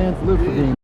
fans live for games.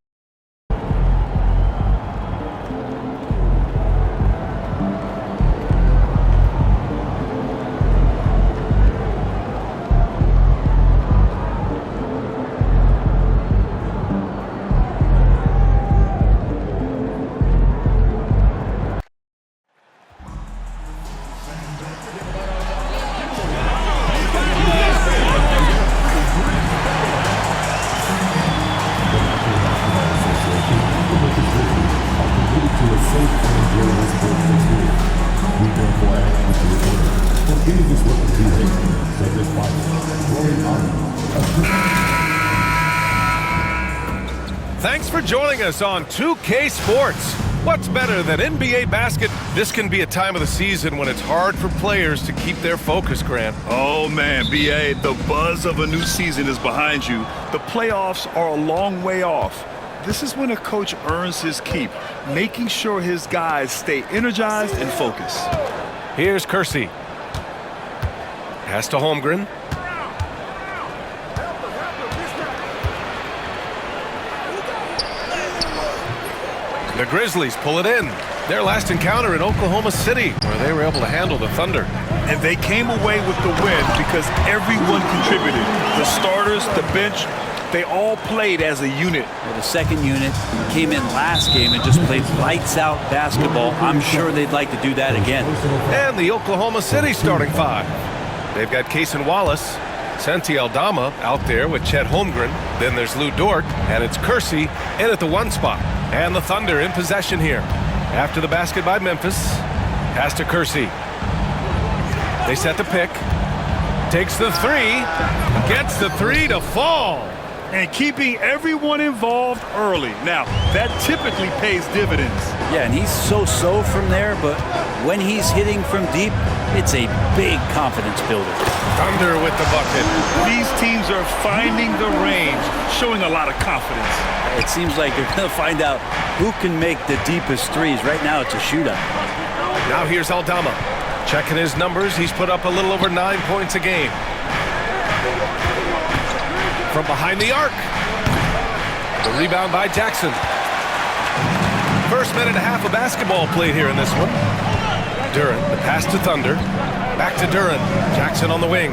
Thanks for joining us on 2K Sports. What's better than NBA basket? This can be a time of the season when it's hard for players to keep their focus, Grant. Oh man, BA, the buzz of a new season is behind you. The playoffs are a long way off. This is when a coach earns his keep, making sure his guys stay energized and focused. Here's Kersey. Pass to Holmgren. The Grizzlies pull it in. Their last encounter in Oklahoma City, where they were able to handle the Thunder. And they came away with the win because everyone contributed. The starters, the bench, they all played as a unit. Well, the second unit came in last game and just played lights-out basketball. I'm sure they'd like to do that again. And the Oklahoma City starting five. They've got Cason Wallace, Santi Aldama out there with Chet Holmgren. Then there's Lou Dort, and it's Kersey in at the one spot. And the Thunder in possession here. After the basket by Memphis, pass to Kersey. They set the pick. Takes the three. Gets the three to fall. And keeping everyone involved early. Now, that typically pays dividends. Yeah, and he's so-so from there, but when he's hitting from deep, it's a big confidence builder. Thunder with the bucket. These teams are finding the range, showing a lot of confidence. It seems like they're going to find out who can make the deepest threes. Right now, it's a shootout. Now here's Aldama. Checking his numbers, he's put up a little over 9 points a game. From behind the arc. The rebound by Jackson. First minute and a half of basketball played here in this one. Duren, the pass to Thunder. Back to Duren. Jackson on the wing.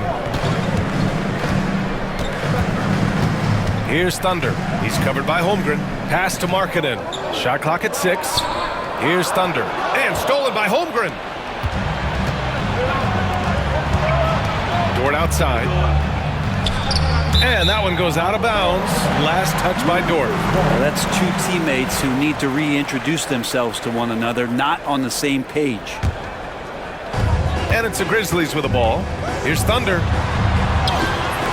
Here's Thunder. He's covered by Holmgren. Pass to Markkanen. Shot clock at 6. Here's Thunder. And stolen by Holmgren. Dort outside. And that one goes out of bounds. Last touch by Dort. Well, that's two teammates who need to reintroduce themselves to one another, not on the same page. And it's the Grizzlies with the ball. Here's Thunder.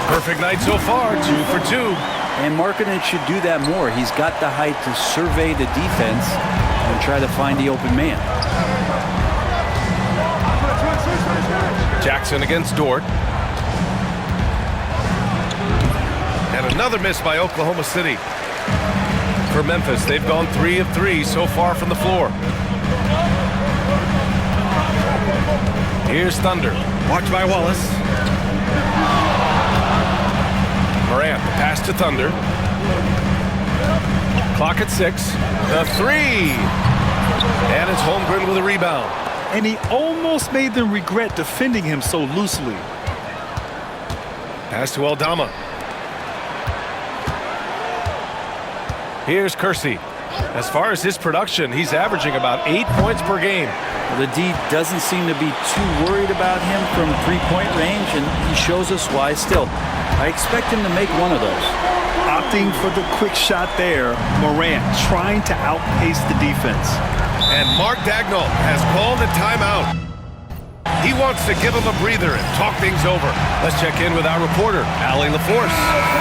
Perfect night so far, 2 for 2. And Markkanen should do that more. He's got the height to survey the defense and try to find the open man. Jackson against Dort. And another miss by Oklahoma City. For Memphis, they've gone 3 of 3 so far from the floor. Here's Thunder. Watched by Wallace. Morant, the pass to Thunder. Clock at 6. The three. And it's Holmgren with a rebound. And he almost made them regret defending him so loosely. Pass to Aldama. Here's Kersey. As far as his production, he's averaging about 8 points per game. The D doesn't seem to be too worried about him from three-point range, and he shows us why still. I expect him to make one of those. Opting for the quick shot there, Morant trying to outpace the defense. And Mark Daigneault has called a timeout. He wants to give him a breather and talk things over. Let's check in with our reporter, Allie LaForce.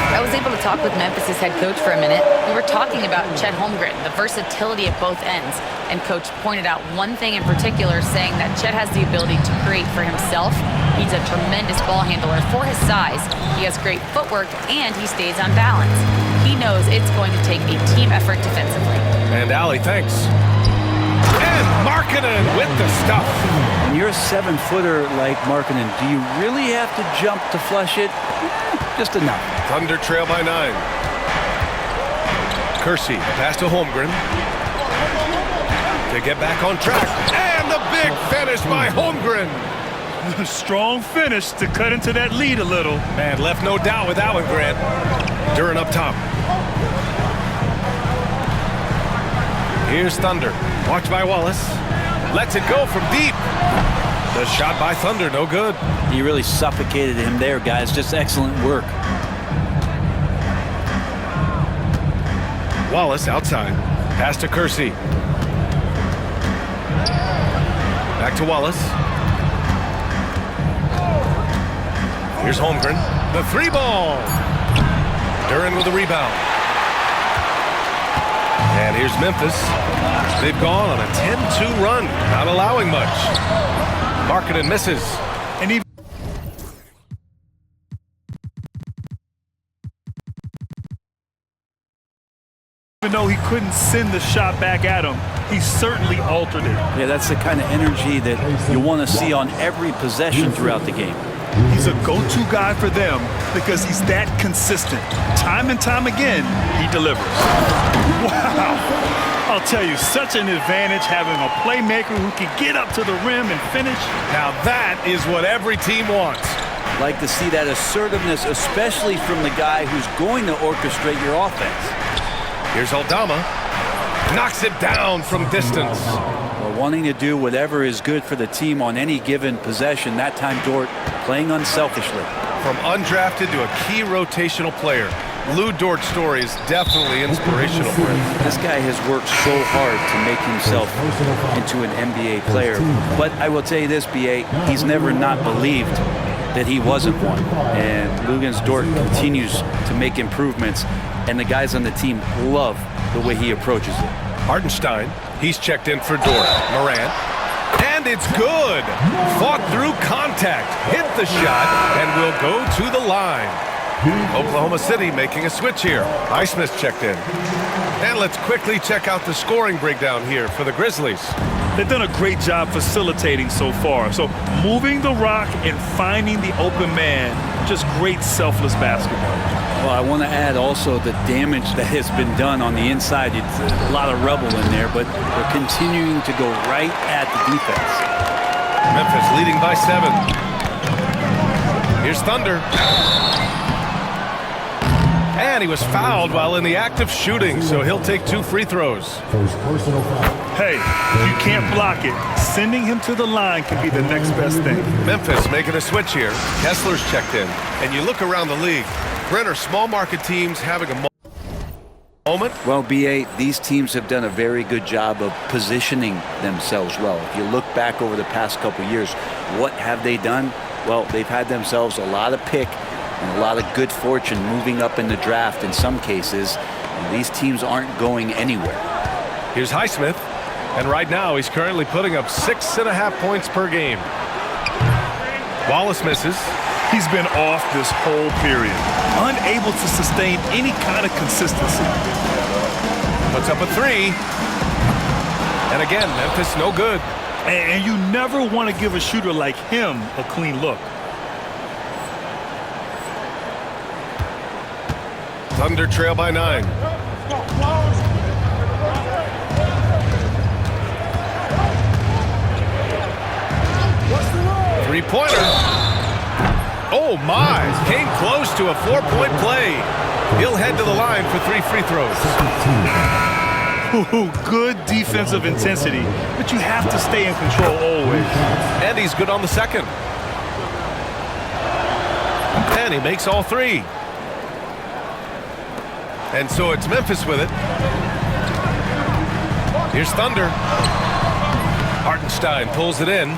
I was able to talk with Memphis' head coach for a minute. We were talking about Chet Holmgren, the versatility at both ends. And coach pointed out one thing in particular, saying that Chet has the ability to create for himself. He's a tremendous ball handler for his size. He has great footwork, and he stays on balance. He knows it's going to take a team effort defensively. And Allie, thanks. And Markkanen with the stuff. When you're a 7-footer like Markkanen, do you really have to jump to flush it? Just enough. Thunder trail by 9. Kersey, pass to Holmgren. To get back on track. And the big finish by Holmgren. Strong finish to cut into that lead a little. Man, left no doubt with that one, Grant. Duran up top. Here's Thunder. Watched by Wallace. Lets it go from deep. The shot by Thunder, no good. He really suffocated him there, guys. Just excellent work. Wallace outside. Pass to Kersey. Back to Wallace. Here's Holmgren. The three ball. Duran with the rebound. And here's Memphis. They've gone on a 10-2 run, not allowing much. Markkanen misses. And even though he couldn't send the shot back at him, he certainly altered it. Yeah, that's the kind of energy that you want to see on every possession throughout the game. He's a go-to guy for them because he's that consistent. Time and time again, he delivers. Wow. I'll tell you, such an advantage having a playmaker who can get up to the rim and finish. Now that is what every team wants. Like to see that assertiveness, especially from the guy who's going to orchestrate your offense. Here's Aldama. Knocks it down from distance. Well, wanting to do whatever is good for the team on any given possession. That time, Dort playing unselfishly. From undrafted to a key rotational player, Lou Dort's story is definitely inspirational for him. This guy has worked so hard to make himself into an NBA player. But I will tell you this, B.A., he's never not believed that he wasn't one. And Luguentz Dort continues to make improvements, and the guys on the team love the way he approaches it. Hartenstein, he's checked in for Dort. Morant, and it's good. Fought through contact, hit the shot, and will go to the line. Oklahoma City making a switch here. Highsmith checked in. And let's quickly check out the scoring breakdown here for the Grizzlies. They've done a great job facilitating so far. So moving the rock and finding the open man, just great selfless basketball. Well, I want to add also the damage that has been done on the inside. It's a lot of rubble in there, but they're continuing to go right at the defense. Memphis leading by 7. Here's Thunder. And he was fouled while in the act of shooting, so he'll take 2 free throws. Hey, you can't block it. Sending him to the line can be the next best thing. Memphis making a switch here. Kessler's checked in. And you look around the league, Brent, are small market teams having a moment? Well, B.A., these teams have done a very good job of positioning themselves well. If you look back over the past couple years, what have they done? Well, they've had themselves a lot of pick and a lot of good fortune moving up in the draft in some cases. And these teams aren't going anywhere. Here's Highsmith. And right now, he's currently putting up 6.5 points per game. Wallace misses. He's been off this whole period, unable to sustain any kind of consistency. Puts up a 3. And again, Memphis no good. And you never want to give a shooter like him a clean look. Thunder trail by 9. Three-pointer. Oh, my. Came close to a 4-point play. He'll head to the line for 3 free throws. Ooh, good defensive intensity, but you have to stay in control always. And he's good on the second. And he makes all 3. And so it's Memphis with it. Here's Thunder. Hartenstein pulls it in.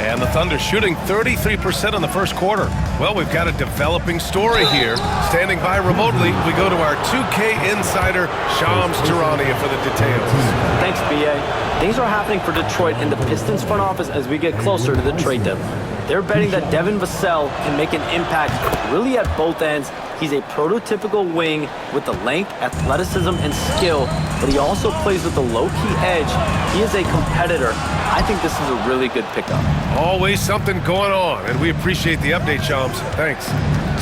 And the Thunder shooting 33% in the first quarter. Well, we've got a developing story here. Standing by remotely, we go to our 2K insider, Shams Charania, for the details. Thanks, B.A. Things are happening for Detroit in the Pistons front office as we get closer to the trade deadline. They're betting that Devin Vassell can make an impact really at both ends. He's a prototypical wing with the length, athleticism, and skill, but he also plays with the low-key edge. He is a competitor. I think this is a really good pickup. Always something going on, and we appreciate the update, Shams. Thanks.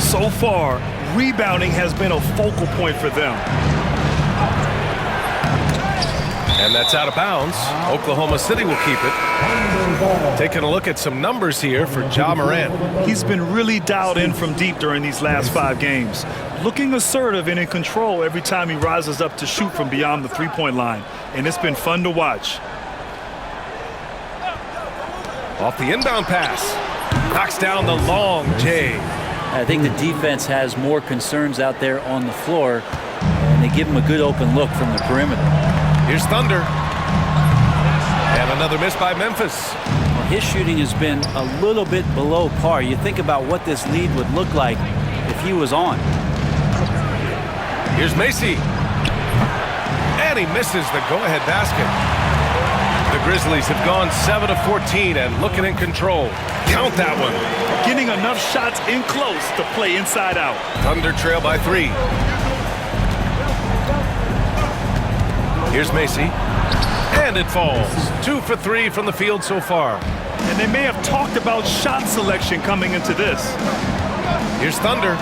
So far, Rebounding has been a focal point for them. And that's out of bounds. Oklahoma City will keep it. Taking a look at some numbers here for Ja Morant. He's been really dialed in from deep during these last 5 games. Looking assertive and in control every time he rises up to shoot from beyond the three-point line. And it's been fun to watch. Off the inbound pass. Knocks down the long J. I think the defense has more concerns out there on the floor, and they give him a good open look from the perimeter. Here's Thunder. And another miss by Memphis. Well, his shooting has been a little bit below par. You think about what this lead would look like if he was on. Here's Macy. And he misses the go-ahead basket. The Grizzlies have gone 7 of 14 and looking in control. Count that one. Getting enough shots in close to play inside out. Thunder trail by 3. Here's Macy. And it falls. 2 for 3 from the field so far. And they may have talked about shot selection coming into this. Here's Thunder.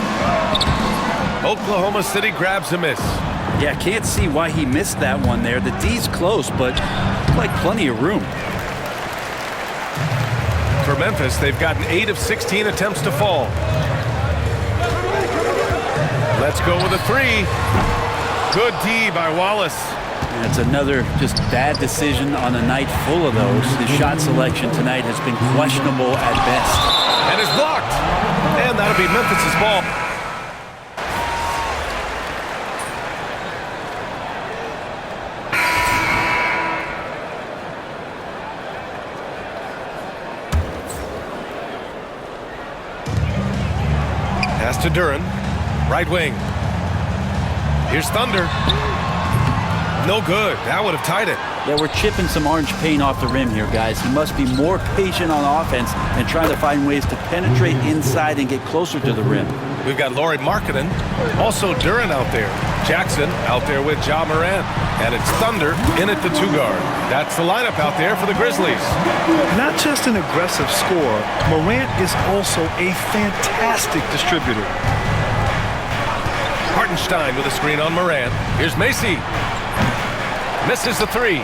Oklahoma City grabs a miss. Yeah, can't see why he missed that one there. The D's close, but like plenty of room. For Memphis, they've gotten 8 of 16 attempts to fall. Let's go with a 3. Good D by Wallace. That's another just bad decision on a night full of those. The shot selection tonight has been questionable at best. And it's blocked. And that'll be Memphis's ball. Pass to Duren. Right wing. Here's Thunder. No good. That would have tied it. Yeah, we're chipping some orange paint off the rim here, guys. He must be more patient on offense and trying to find ways to penetrate inside and get closer to the rim. We've got Lauri Markkanen. Also Duren out there. Jackson out there with Ja Morant. And it's Thunder in at the 2-guard. That's the lineup out there for the Grizzlies. Not just an aggressive scorer, Morant is also a fantastic distributor. Hartenstein with a screen on Morant. Here's Macy. Misses the 3.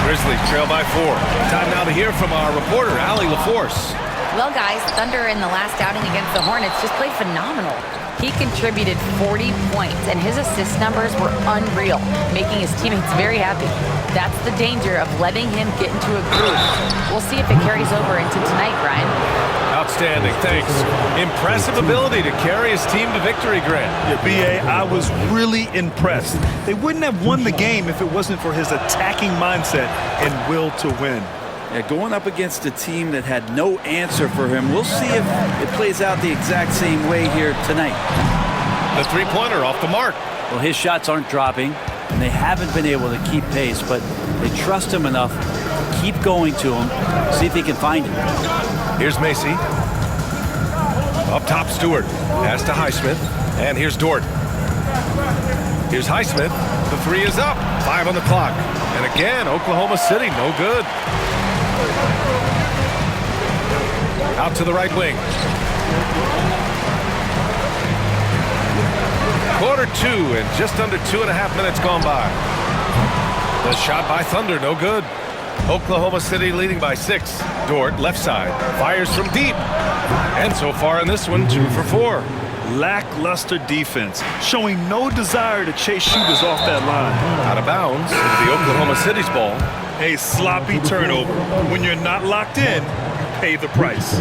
Grizzlies trail by 4. Time now to hear from our reporter, Allie LaForce. Well, guys, Thunder in the last outing against the Hornets just played phenomenal. He contributed 40 points, and his assist numbers were unreal, making his teammates very happy. That's the danger of letting him get into a groove. We'll see if it carries over into tonight, Brian. Outstanding, thanks. Impressive ability to carry his team to victory, Grant. Yeah, B.A., I was really impressed. They wouldn't have won the game if it wasn't for his attacking mindset and will to win. Yeah, going up against a team that had no answer for him. We'll see if it plays out the exact same way here tonight. The 3-pointer off the mark. Well, his shots aren't dropping, and they haven't been able to keep pace, but they trust him enough. Keep going to him. See if he can find him. Here's Macy. Up top, Stewart. Pass to Highsmith. And here's Dort. Here's Highsmith. The 3 is up. 5 on the clock. And again, Oklahoma City, no good. Out to the right wing. Quarter 2 and just under 2.5 minutes gone by. The shot by Thunder, no good. Oklahoma City leading by 6. Dort, left side, fires from deep. And so far in this one, 2 for 4. Lackluster defense, showing no desire to chase shooters off that line. Out of bounds, into the Oklahoma City's ball. A sloppy turnover. When you're not locked in, pay the price.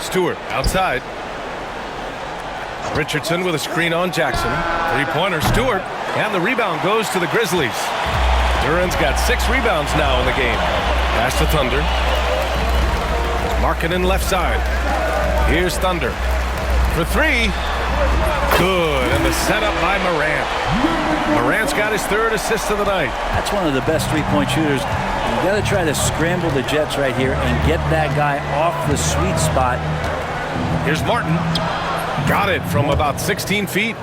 Stewart outside. Richardson with a screen on Jackson. 3-pointer, Stewart. And the rebound goes to the Grizzlies. Duren's got 6 rebounds now in the game. Pass to Thunder. Markkanen left side. Here's Thunder. For 3. Good. And the setup by Morant. Morant's got his 3rd assist of the night. That's one of the best 3-point shooters. You got to try to scramble the Jets right here and get that guy off the sweet spot. Here's Martin. Got it from about 16 feet.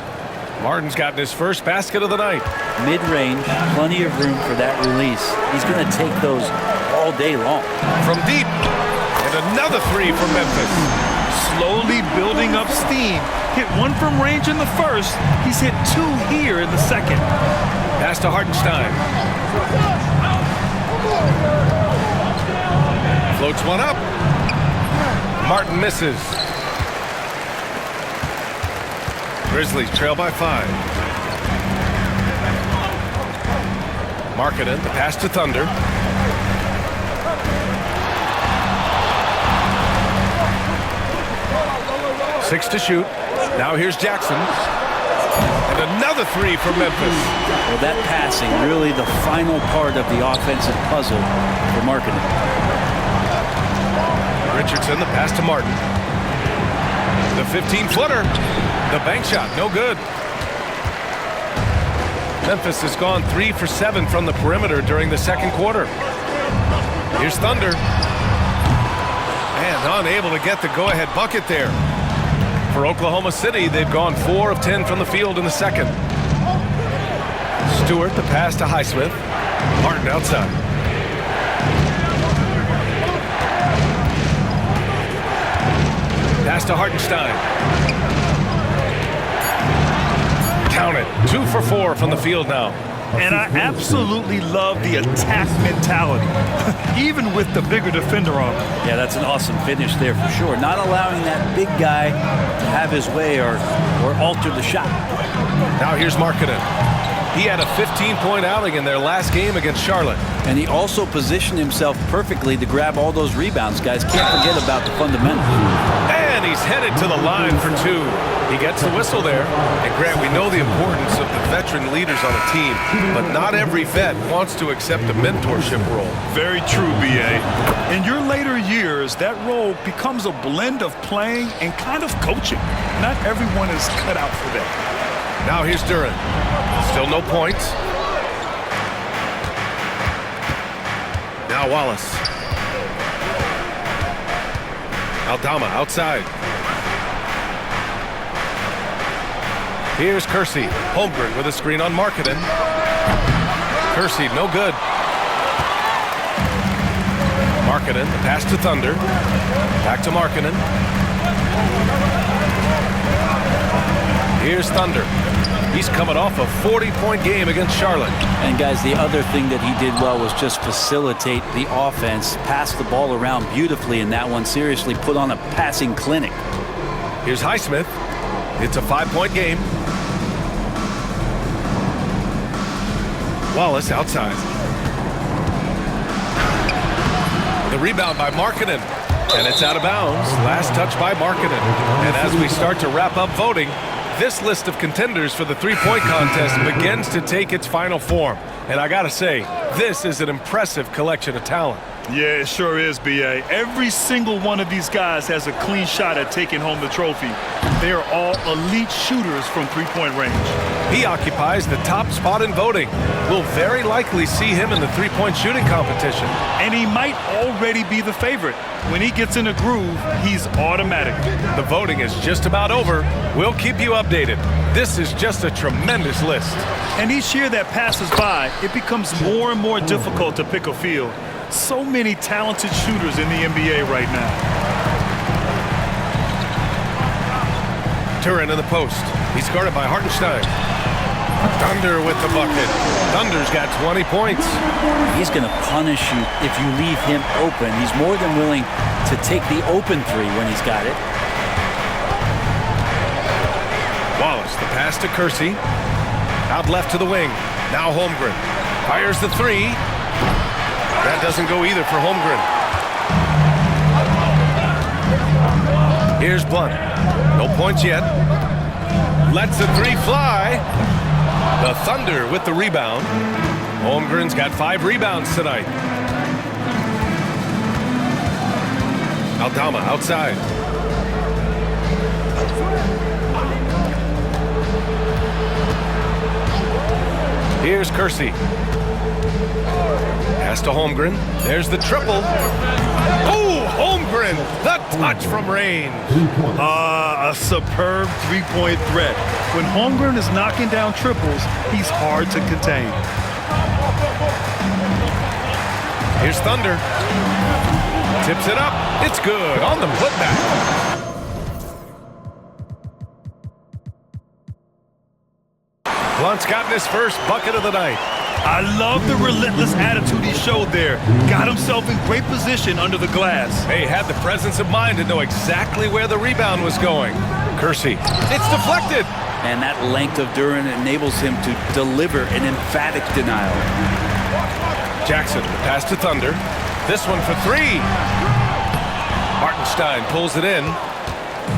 Martin's gotten his first basket of the night. Mid-range, plenty of room for that release. He's going to take those all day long. From deep. And another three from Memphis. Slowly building up steam. Hit one from range in the first. He's hit two here in the second. Pass to Hartenstein. Floats one up. Martin misses. Grizzlies trail by 5. Markkanen, the pass to Thunder. Six to shoot. Now here's Jackson. And another three from Memphis. Well, that passing, really the final part of the offensive puzzle for Markkanen. Richardson, the pass to Martin. The 15-footer. The bank shot, no good. Memphis has gone 3 for 7 from the perimeter during the second quarter. Here's Thunder. And unable to get the go-ahead bucket there. For Oklahoma City, they've gone 4 of 10 from the field in the second. Stewart, the pass to Highsmith. Martin outside. Pass to Hartenstein. Count it. 2 for 4 from the field now. And I absolutely love the attack mentality, even with the bigger defender on him. Yeah, that's an awesome finish there for sure. Not allowing that big guy to have his way or alter the shot. Now here's Markkanen. He had a 15-point outing in their last game against Charlotte. And he also positioned himself perfectly to grab all those rebounds, guys. Can't forget about the fundamentals. And he's headed to the line for 2. He gets the whistle there. And Grant, we know the importance of the veteran leaders on a team, but not every vet wants to accept a mentorship role. Very true, B.A. In your later years, that role becomes a blend of playing and kind of coaching. Not everyone is cut out for that. Now here's Duren. Still no points. Now Wallace. Aldama outside. Here's Kersey. Holmgren with a screen on Markkanen. Kersey, no good. Markkanen, the pass to Thunder. Back to Markkanen. Here's Thunder. He's coming off a 40-point game against Charlotte. And guys, the other thing that he did well was just facilitate the offense, pass the ball around beautifully in that one, seriously put on a passing clinic. Here's Highsmith. It's a 5-point game. Wallace outside. The rebound by Markkanen. And it's out of bounds. Last touch by Markkanen. And as we start to wrap up voting, this list of contenders for the three-point contest begins to take its final form. And I gotta say, this is an impressive collection of talent. Yeah, it sure is, B.A. Every single one of these guys has a clean shot at taking home the trophy. They are all elite shooters from three-point range. He occupies the top spot in voting. We'll very likely see him in the three-point shooting competition. And he might already be the favorite. When he gets in a groove, he's automatic. The voting is just about over. We'll keep you updated. This is just a tremendous list. And each year that passes by, it becomes more and more difficult to pick a field. So many talented shooters in the NBA right now. Duren in the post. He's guarded by Hartenstein. Thunder with the bucket. Thunder's got 20 points. He's going to punish you if you leave him open. He's more than willing to take the open three when he's got it. Wallace, the pass to Kersey. Out left to the wing. Now Holmgren. Fires the three. That doesn't go either for Holmgren. Here's Blunt. No points yet. Lets the three fly. The Thunder with the rebound. Holmgren's got 5 rebounds tonight. Aldama outside. Here's Kersey. Pass to Holmgren. There's the triple. Oh, Holmgren Holmgren, the touch from range. A superb three-point threat. When Holmgren is knocking down triples, he's hard to contain. Here's Thunder. Tips it up. It's good on the putback. Blunt's gotten his first bucket of the night. I love the relentless attitude he showed there. Got himself in great position under the glass. He had the presence of mind to know exactly where the rebound was going. Kersey. It's deflected. And that length of Duren enables him to deliver an emphatic denial. Jackson, pass to Thunder. This one for three. Hartenstein pulls it in.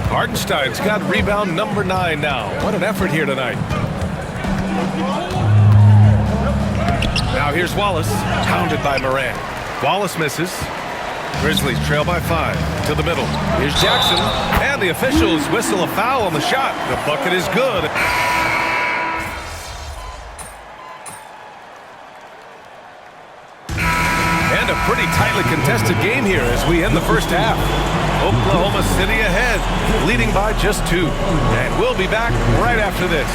Hartenstein's got rebound number 9 now. What an effort here tonight. Now here's Wallace, pounded by Morant. Wallace misses. Grizzlies trail by 5 to the middle. Here's Jackson, and the officials whistle a foul on the shot. The bucket is good. And a pretty tightly contested game here as we end the first half. Oklahoma City ahead, leading by just 2. And we'll be back right after this.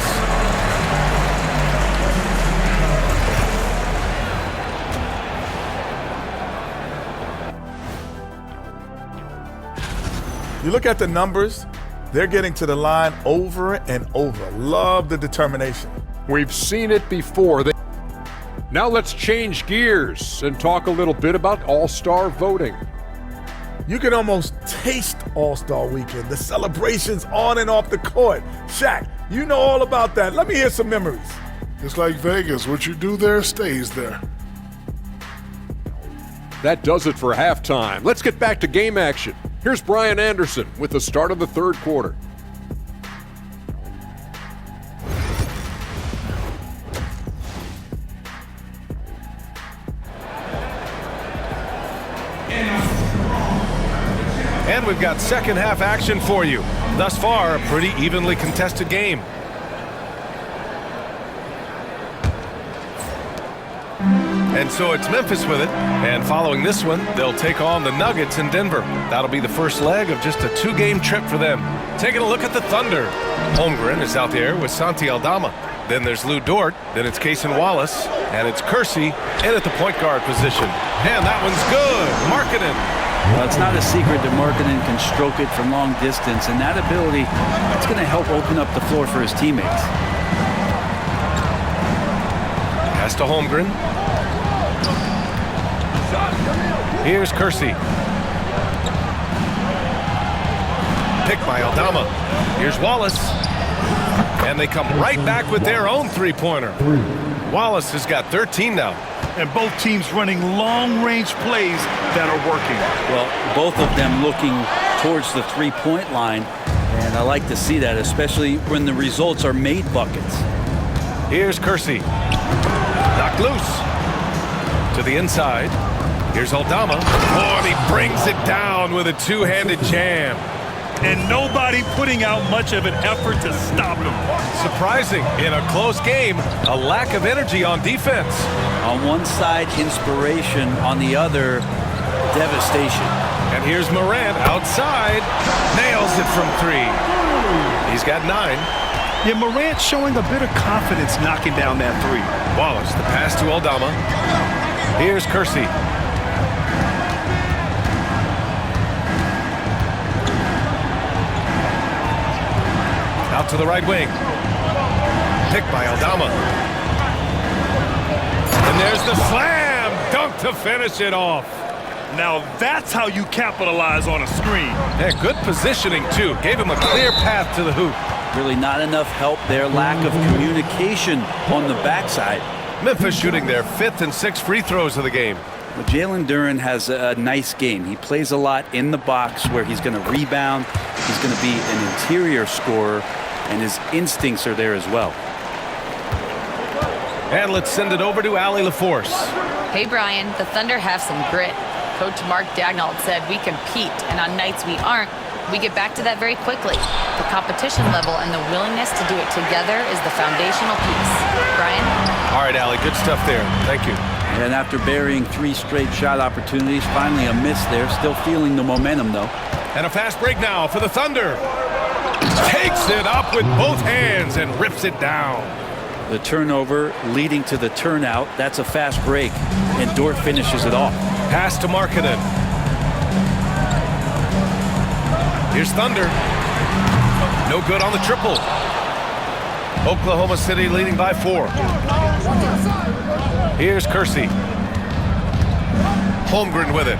You look at the numbers, they're getting to the line over and over. Love the determination. We've seen it before. Now let's change gears and talk a little bit about All-Star voting. You can almost taste All-Star Weekend, the celebrations on and off the court. Shaq, you know all about that. Let me hear some memories. It's like Vegas. What you do there stays there. That does it for halftime. Let's get back to game action. Here's Brian Anderson with the start of the third quarter. And we've got second half action for you. Thus far, a pretty evenly contested game. And so it's Memphis with it. And following this one, they'll take on the Nuggets in Denver. That'll be the first leg of just a 2-game trip for them. Taking a look at the Thunder. Holmgren is out there with Santi Aldama. Then there's Lou Dort. Then it's Cason Wallace. And it's Kersey in at the point guard position. And that one's good. Markkanen. Well, it's not a secret that Markkanen can stroke it from long distance, and that ability, that's going to help open up the floor for his teammates. Pass to Holmgren. Here's Kersey. Picked by Aldama. Here's Wallace. And they come right back with their own three-pointer. Wallace has got 13 now. And both teams running long-range plays that are working. Well, both of them looking towards the three-point line, and I like to see that, especially when the results are made buckets. Here's Kersey. Knocked loose. To the inside. Here's Aldama. Oh, and he brings it down with a two-handed jam. And nobody putting out much of an effort to stop him. Surprising, in a close game, a lack of energy on defense. On one side, inspiration. On the other, devastation. And here's Morant outside. Nails it from 3. He's got 9. Yeah, Morant showing a bit of confidence knocking down that 3. Wallace, the pass to Aldama. Here's Kersey. Out to the right wing. Picked by Aldama. And there's the slam dunk to finish it off. Now that's how you capitalize on a screen. Yeah, good positioning, too. Gave him a clear path to the hoop. Really not enough help there. Lack of communication on the backside. Memphis shooting their 5th and 6th free throws of the game. Well, Jalen Duren has a nice game. He plays a lot in the box where he's going to rebound. He's going to be an interior scorer, and his instincts are there as well. And let's send it over to Allie LaForce. Hey, Brian, the Thunder have some grit. Coach Mark Daigneault said we compete, and on nights we aren't, we get back to that very quickly. The competition level and the willingness to do it together is the foundational piece. Brian? All right, Allie, good stuff there. Thank you. And after burying 3 straight shot opportunities, finally a miss there. Still feeling the momentum, though. And a fast break now for the Thunder. Takes it up with both hands and rips it down. The turnover leading to the turnout. That's a fast break. And Dort finishes it off. Pass to Markkanen. Here's Thunder. No good on the triple. Oklahoma City leading by 4. Here's Kersey. Holmgren with it.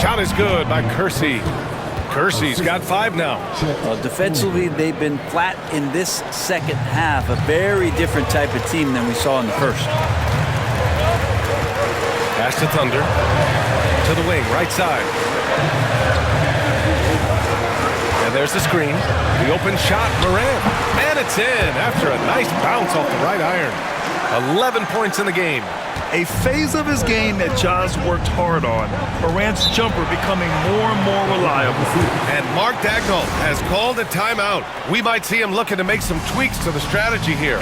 Shot is good by Kersey. Kersey's got 5 now. Defensively, they've been flat in this second half. A very different type of team than we saw in the first. Pass to Thunder. To the wing, right side. And there's the screen. The open shot, Morant. And it's in after a nice bounce off the right iron. 11 points in the game. A phase of his game that Ja's worked hard on. Morant's jumper becoming more and more reliable. And Mark Daigneault has called a timeout. We might see him looking to make some tweaks to the strategy here.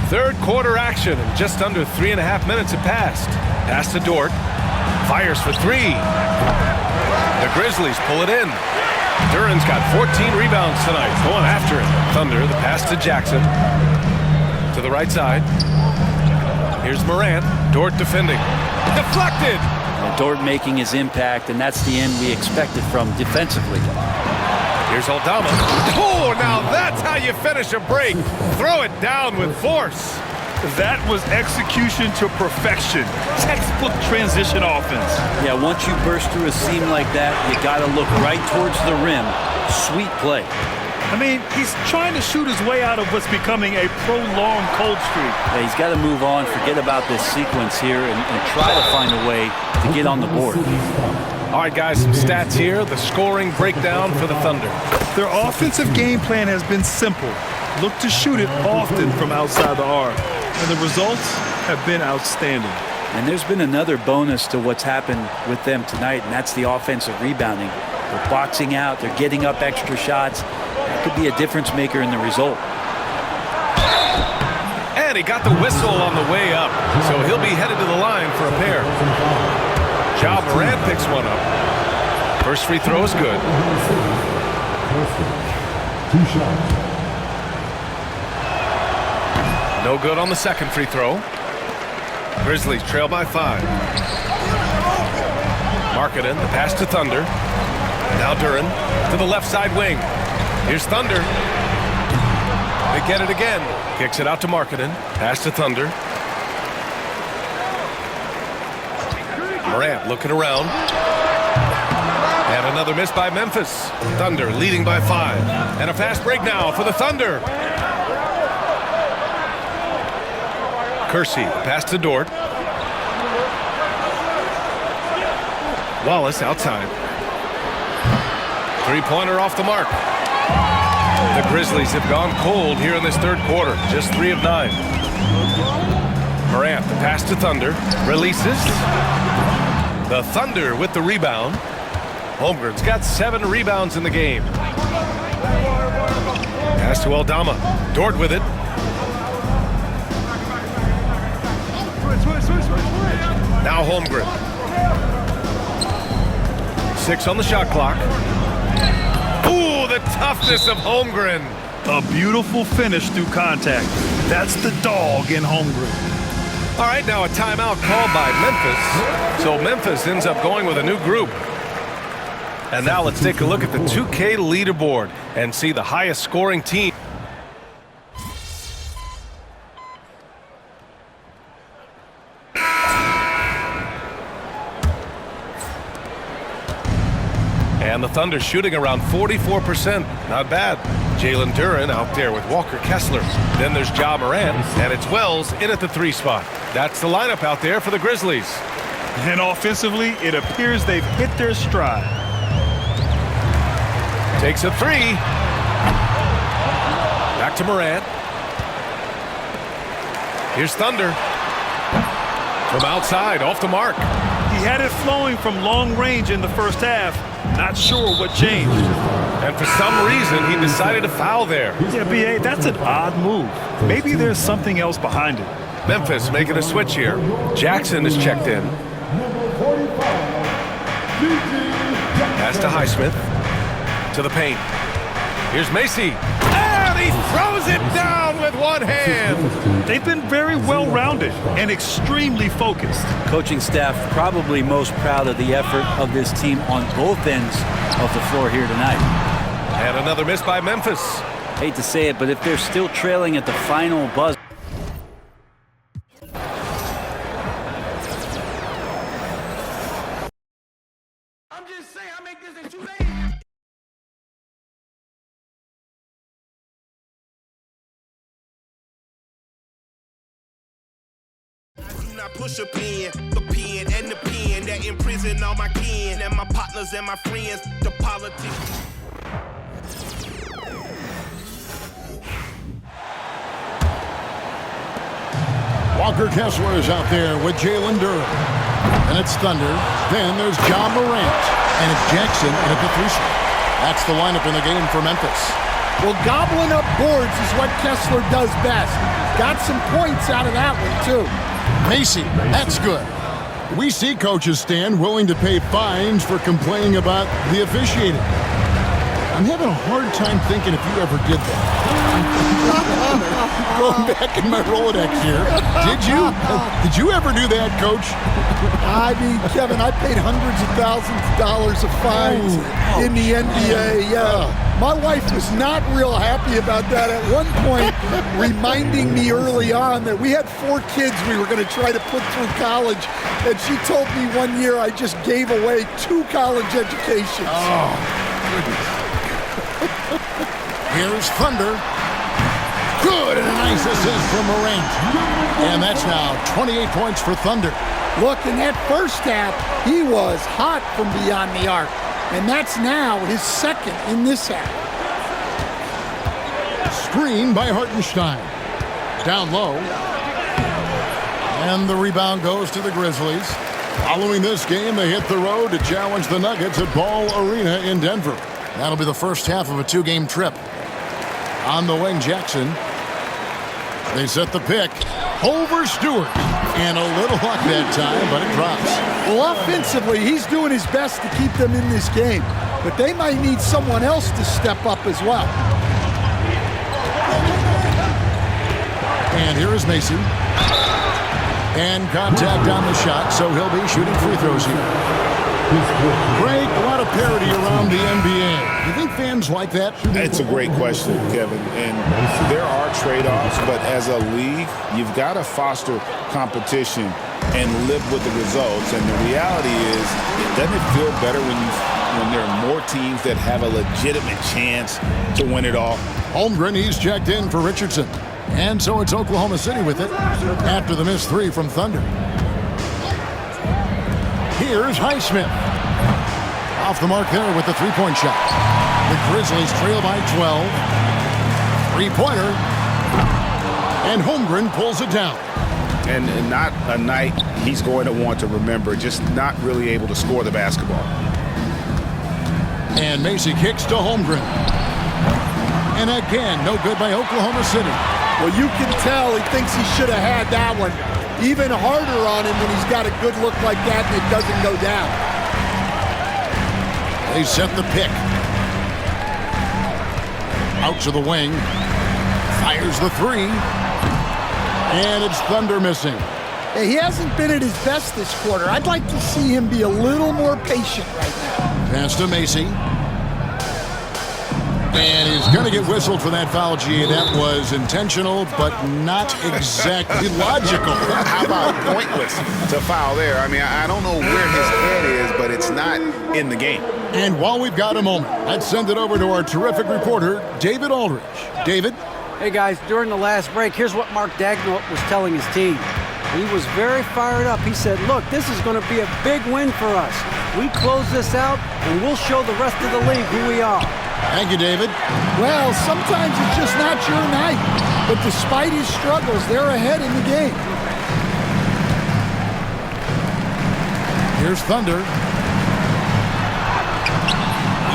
Third quarter action, and just under 3.5 minutes have passed. Pass to Dort. Fires for 3. The Grizzlies pull it in. Duran's got 14 rebounds tonight, going after it. Thunder, the pass to Jackson. To the right side. Here's Morant. Dort defending. Deflected! Dort making his impact, and that's the end we expected from defensively. Here's Aldama. Oh, now that's how you finish a break. Throw it down with force. That was execution to perfection. Textbook transition offense. Yeah, once you burst through a seam like that, you got to look right towards the rim. Sweet play. I mean, he's trying to shoot his way out of what's becoming a prolonged cold streak. Yeah, he's got to move on, forget about this sequence here, and try to find a way to get on the board. All right, guys, some stats here. The scoring breakdown for the Thunder. Their offensive game plan has been simple. Look to shoot it often from outside the arc. And the results have been outstanding. And there's been another bonus to what's happened with them tonight, and that's the offensive rebounding. They're boxing out. They're getting up extra shots. That could be a difference maker in the result. And he got the whistle on the way up, so he'll be headed to the line for a pair. Ja Morant picks one up. First free throw is good. 2 shots. No good on the second free throw. Grizzlies trail by 5. Markkanen, the pass to Thunder. Now Duran to the left side wing. Here's Thunder. They get it again. Kicks it out to Markkanen. Pass to Thunder. Morant looking around. And another miss by Memphis. Thunder leading by 5. And a fast break now for the Thunder. Kersey, pass to Dort. Wallace outside. Three-pointer off the mark. The Grizzlies have gone cold here in this third quarter. Just 3 of 9. Morant, the pass to Thunder. Releases. The Thunder with the rebound. Holmgren's got 7 rebounds in the game. Pass to Aldama. Dort with it. Now Holmgren. 6 on the shot clock. Ooh, the toughness of Holmgren. A beautiful finish through contact. That's the dog in Holmgren. All right, now a timeout called by Memphis. So Memphis ends up going with a new group. And now let's take a look at the 2K leaderboard and see the highest scoring team. And the Thunder shooting around 44%. Not bad. Jalen Duran out there with Walker Kessler. Then there's Ja Morant, and it's Wells in at the 3 spot. That's the lineup out there for the Grizzlies. And offensively, it appears they've hit their stride. Takes a 3. Back to Morant. Here's Thunder. From outside, off the mark. He had it flowing from long range in the first half. Not sure what changed. And for some reason, he decided to foul there. Yeah, B.A., that's an odd move. Maybe there's something else behind it. Memphis making a switch here. Jackson is checked in. Pass to Highsmith. To the paint. Here's Macy. And he throws it down with one hand. They've been very well-rounded and extremely focused. Coaching staff probably most proud of the effort of this team on both ends of the floor here tonight. And another miss by Memphis. Hate to say it, but if they're still trailing at the final buzzer, push a pen, the pen and the pen that imprison all my kin and my partners and my friends, the politics. Walker Kessler is out there with Jalen Durham. And it's Thunder. Then there's Ja Morant. And it's Jackson and at the 3 spot. That's the lineup in the game for Memphis. Well, gobbling up boards is what Kessler does best. Got some points out of that one, too. Macy, that's good. We see coaches stand willing to pay fines for complaining about the officiating. I'm having a hard time thinking if you ever did that. Going back in my Rolodex here. Did you ever do that, Coach? I mean, Kevin, I paid hundreds of thousands of dollars of fines in the NBA. My wife was not real happy about that at one point, reminding me early on that we had 4 kids we were going to try to put through college, and she told me one year I just gave away 2 college educations. Oh, goodness. Here's Thunder. Good, and a nice assist from Morant. And that's now 28 points for Thunder. Look, in that first half, he was hot from beyond the arc. And that's now his second in this half. Screen by Hartenstein. Down low. And the rebound goes to the Grizzlies. Following this game, they hit the road to challenge the Nuggets at Ball Arena in Denver. That'll be the first half of a 2-game trip. On the wing, Jackson. They set the pick. Over Stewart. And a little luck that time, but it drops. Well, offensively, he's doing his best to keep them in this game. But they might need someone else to step up as well. And here is Macy. And contact on the shot, so he'll be shooting free throws here. Greg, a lot of parity around the NBA. You think fans like that? It's a great question, Kevin. And there are trade-offs, but as a league, you've got to foster competition and live with the results. And the reality is, doesn't it feel better when there are more teams that have a legitimate chance to win it all? Holmgren, he's checked in for Richardson. And so it's Oklahoma City with it after the missed 3 from Thunder. Here's Highsmith. Off the mark there with the 3-point shot. The Grizzlies trail by 12. 3-pointer. And Holmgren pulls it down. And not a night he's going to want to remember, just not really able to score the basketball. And Macy kicks to Holmgren. And again, no good by Oklahoma City. Well, you can tell he thinks he should have had that one. Even harder on him when he's got a good look like that and it doesn't go down. They set the pick. Out to the wing. Fires the 3. And it's Thunder missing. Hey, he hasn't been at his best this quarter. I'd like to see him be a little more patient right now. Pass to Macy. And he's going to get whistled for that foul, G. That was intentional, but not exactly logical. How about pointless to foul there? I mean, I don't know where his head is, but it's not in the game. And while we've got a moment, let's send it over to our terrific reporter, David Aldridge. David? Hey, guys, during the last break, here's what Mark Daigneault was telling his team. He was very fired up. He said, look, this is going to be a big win for us. We close this out, and we'll show the rest of the league who we are. Thank you, David. Well, sometimes it's just not your night. But despite his struggles, they're ahead in the game. Here's Thunder.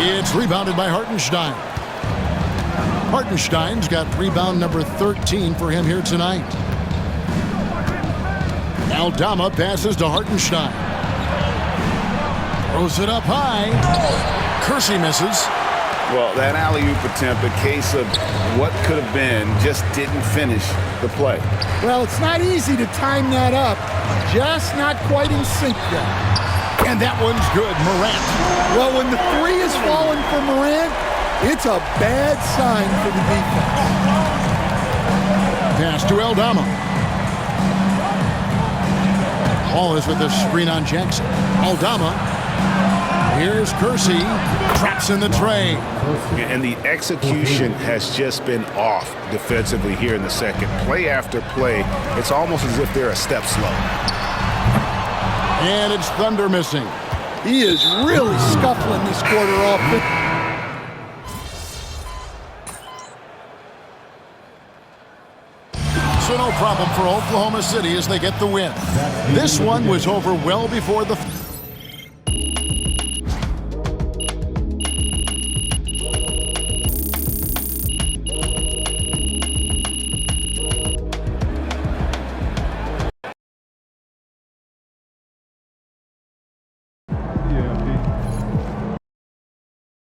It's rebounded by Hartenstein. Hartenstein's got rebound number 13 for him here tonight. Aldama passes to Hartenstein. Throws it up high. Kersey misses. Well, that alley-oop attempt, a case of what could have been, just didn't finish the play. Well, it's not easy to time that up. Just not quite in sync there. And that one's good. Morant. Well, when the three is falling for Morant, it's a bad sign for the defense. Pass to Aldama. Hall is with the screen on Jackson. Aldama. Here's Kersey. Traps in the tray. And the execution has just been off defensively here in the second. Play after play, it's almost as if they're a step slow. And it's Thunder missing. He is really scuffling this quarter off. So no problem for Oklahoma City as they get the win. This one was over well before the